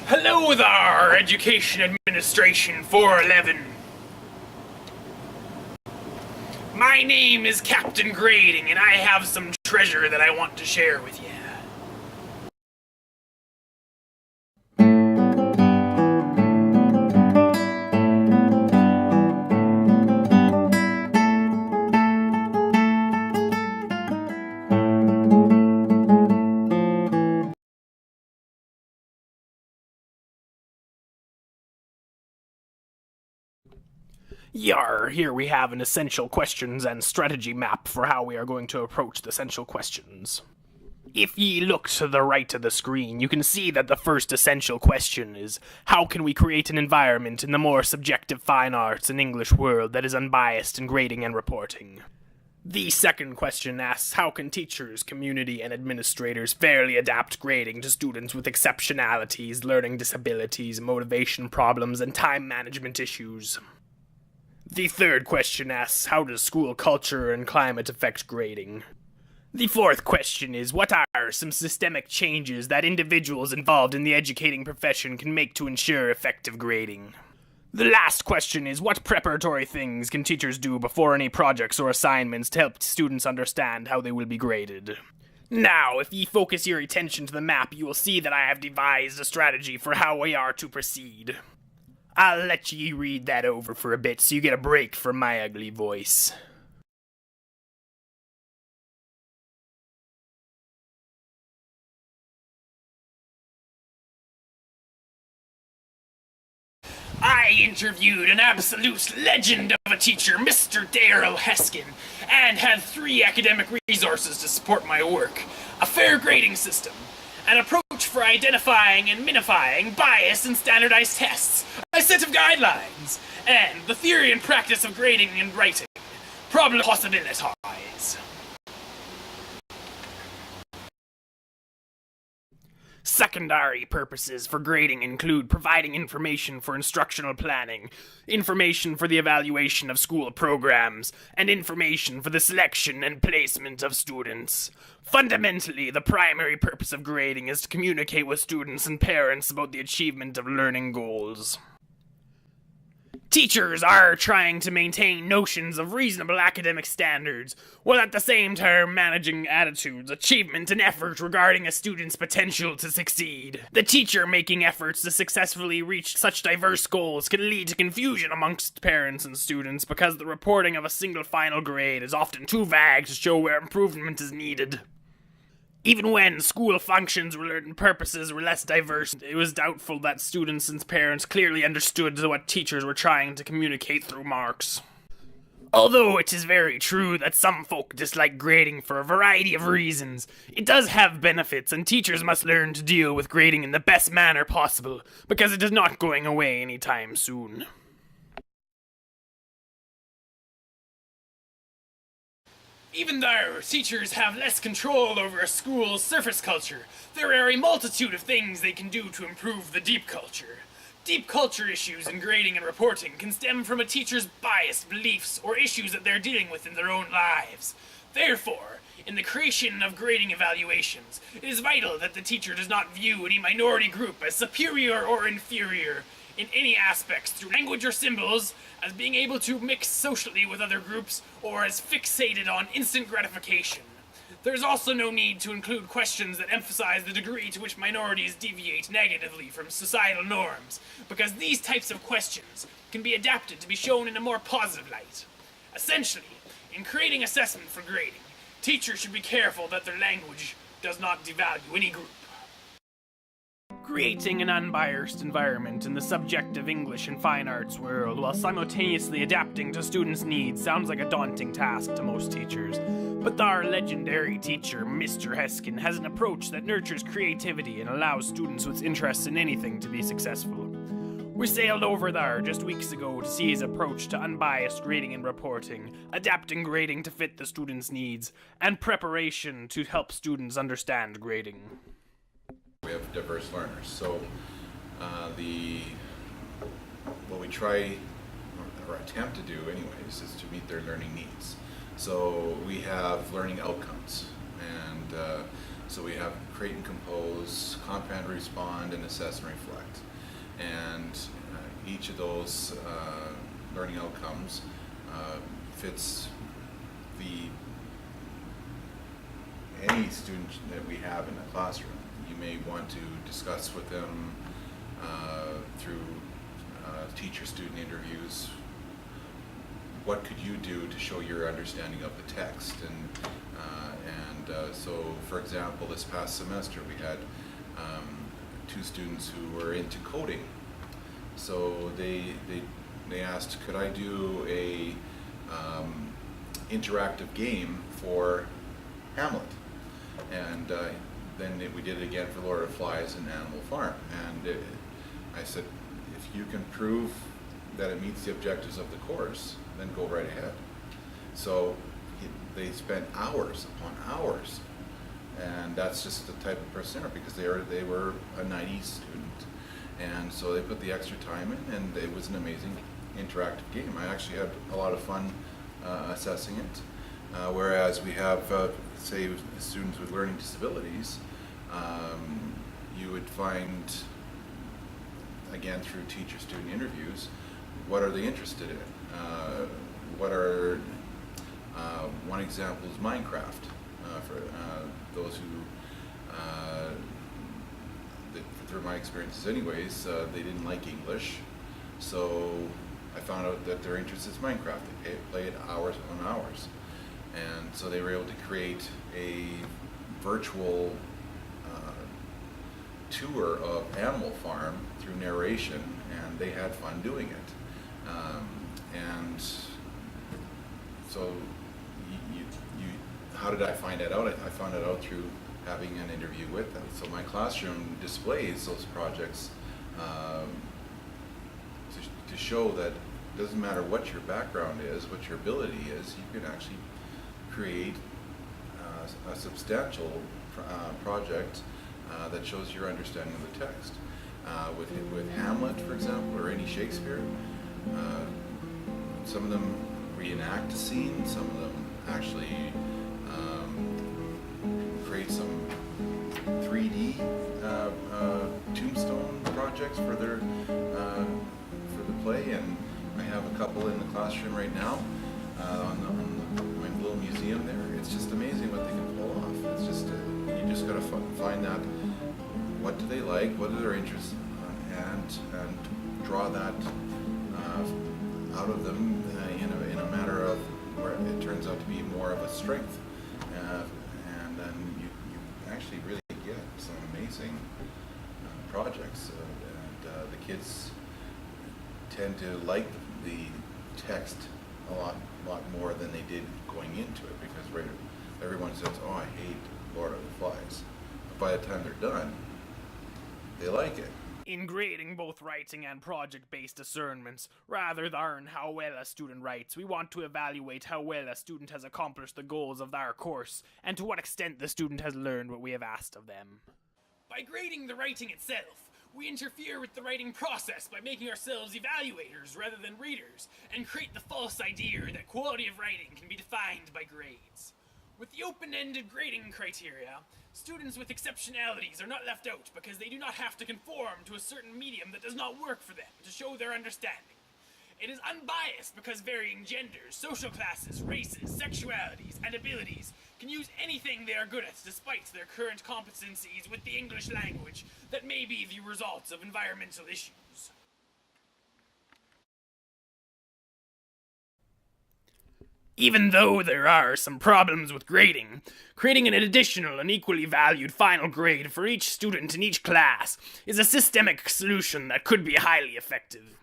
Hello there, Education Administration 411. My name is Captain Grading, and I have some treasure that I want to share with you. Yar, here we have an essential questions and strategy map for how we are going to approach the essential questions. If ye look to the right of the screen, you can see that the first essential question is, how can we create an environment in the more subjective fine arts and English world that is unbiased in grading and reporting? The second question asks, how can teachers, community, and administrators fairly adapt grading to students with exceptionalities, learning disabilities, motivation problems, and time management issues? The third question asks, how does school culture and climate affect grading? The fourth question is, what are some systemic changes that individuals involved in the educating profession can make to ensure effective grading? The last question is, what preparatory things can teachers do before any projects or assignments to help students understand how they will be graded? Now, if ye focus your attention to the map, you will see that I have devised a strategy for how we are to proceed. I'll let ye read that over for a bit so you get a break from my ugly voice. I interviewed an absolute legend of a teacher, Mr. Daryl Heskin, and had 3 academic resources to support my work: a fair grading system, an approach for identifying and minifying bias in standardized tests, a set of guidelines, and the theory and practice of grading and writing. Problem possibilities. Secondary purposes for grading include providing information for instructional planning, information for the evaluation of school programs, and information for the selection and placement of students. Fundamentally, the primary purpose of grading is to communicate with students and parents about the achievement of learning goals. Teachers are trying to maintain notions of reasonable academic standards, while at the same time managing attitudes, achievement, and effort regarding a student's potential to succeed. The teacher making efforts to successfully reach such diverse goals can lead to confusion amongst parents and students because the reporting of a single final grade is often too vague to show where improvement is needed. Even when school functions and purposes were less diverse, it was doubtful that students and parents clearly understood what teachers were trying to communicate through marks. Although it is very true that some folk dislike grading for a variety of reasons, it does have benefits, and teachers must learn to deal with grading in the best manner possible, because it is not going away anytime soon. Even though teachers have less control over a school's surface culture, there are a multitude of things they can do to improve the deep culture. Deep culture issues in grading and reporting can stem from a teacher's biased beliefs or issues that they're dealing with in their own lives. Therefore, in the creation of grading evaluations, it is vital that the teacher does not view any minority group as superior or inferior in any aspects through language or symbols, as being able to mix socially with other groups, or as fixated on instant gratification. There is also no need to include questions that emphasize the degree to which minorities deviate negatively from societal norms, because these types of questions can be adapted to be shown in a more positive light. Essentially, in creating assessment for grading, teachers should be careful that their language does not devalue any group. Creating an unbiased environment in the subjective English and fine arts world while simultaneously adapting to students' needs sounds like a daunting task to most teachers. But our legendary teacher, Mr. Heskin, has an approach that nurtures creativity and allows students with interests in anything to be successful. We sailed over there just weeks ago to see his approach to unbiased grading and reporting, adapting grading to fit the students' needs, and preparation to help students understand grading. We have diverse learners, so what we try or attempt to do anyways is to meet their learning needs. So we have learning outcomes, and so we have create and compose, comprehend, respond, and assess and reflect. And each of those learning outcomes fits any student that we have in the classroom. You may want to discuss with them through teacher-student interviews, what could you do to show your understanding of the text? So, for example, this past semester we had 2 students who were into coding. So they asked, could I do a interactive game for Hamlet? And then we did it again for Lord of the Flies and Animal Farm. And I said, if you can prove that it meets the objectives of the course, then go right ahead. So they spent hours upon hours, and that's just the type of person they are, because they were a 90 student, and so they put the extra time in, and it was an amazing interactive game. I actually had a lot of fun assessing it. Whereas we have, say, students with learning disabilities, you would find, again, through teacher-student interviews, what are they interested in? One example is Minecraft. For those who, through my experiences anyways, they didn't like English, so I found out that their interest is Minecraft. They play it hours on hours. And so they were able to create a virtual tour of Animal Farm through narration, and they had fun doing it. And so how did I find that out? I found it out through having an interview with them. So my classroom displays those projects to show that it doesn't matter what your background is, what your ability is, you can actually create a substantial project that shows your understanding of the text. With Hamlet, for example, or any Shakespeare, some of them reenact a scene, some of them actually create some 3D tombstone projects for the play, and I have a couple in the classroom right now on my little museum there. It's just amazing what they can pull off. It's just you just got to find out what do they like, what are their interests, and draw that out of them in a matter of where it turns out to be more of a strength, and then you actually really get some amazing projects, and the kids tend to like the text a lot more than they did going into it, because everyone says, oh, I hate Lord of the Flies. But by the time they're done, they like it. In grading both writing and project-based discernments, rather than how well a student writes, we want to evaluate how well a student has accomplished the goals of their course, and to what extent the student has learned what we have asked of them. By grading the writing itself, we interfere with the writing process by making ourselves evaluators rather than readers, and create the false idea that quality of writing can be defined by grades. With the open-ended grading criteria, students with exceptionalities are not left out because they do not have to conform to a certain medium that does not work for them to show their understanding. It is unbiased because varying genders, social classes, races, sexualities, and abilities can use anything they are good at despite their current competencies with the English language that may be the results of environmental issues. Even though there are some problems with grading, creating an additional and equally valued final grade for each student in each class is a systemic solution that could be highly effective.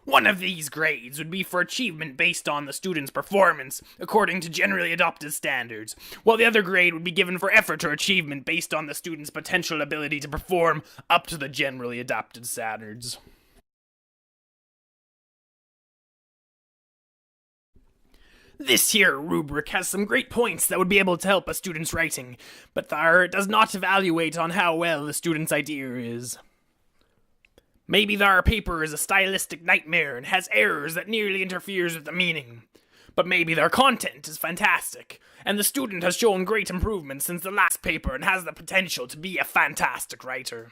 One of these grades would be for achievement based on the student's performance, according to generally adopted standards, while the other grade would be given for effort or achievement based on the student's potential ability to perform up to the generally adopted standards. This here rubric has some great points that would be able to help a student's writing, but it does not evaluate on how well the student's idea is. Maybe their paper is a stylistic nightmare and has errors that nearly interferes with the meaning. But maybe their content is fantastic, and the student has shown great improvement since the last paper and has the potential to be a fantastic writer.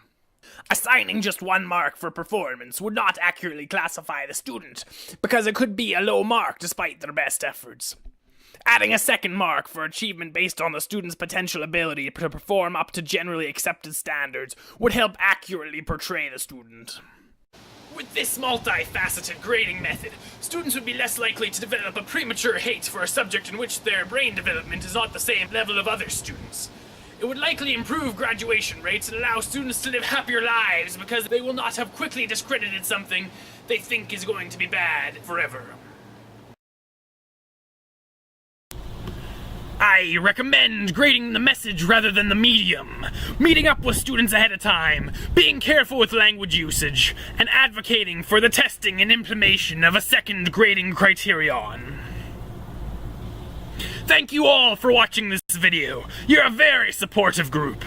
Assigning just 1 mark for performance would not accurately classify the student, because it could be a low mark despite their best efforts. Adding a 2nd mark for achievement based on the student's potential ability to perform up to generally accepted standards would help accurately portray the student. With this multifaceted grading method, students would be less likely to develop a premature hate for a subject in which their brain development is not the same level of other students. It would likely improve graduation rates and allow students to live happier lives because they will not have quickly discredited something they think is going to be bad forever. I recommend grading the message rather than the medium, meeting up with students ahead of time, being careful with language usage, and advocating for the testing and implementation of a 2nd grading criterion. Thank you all for watching this video. You're a very supportive group.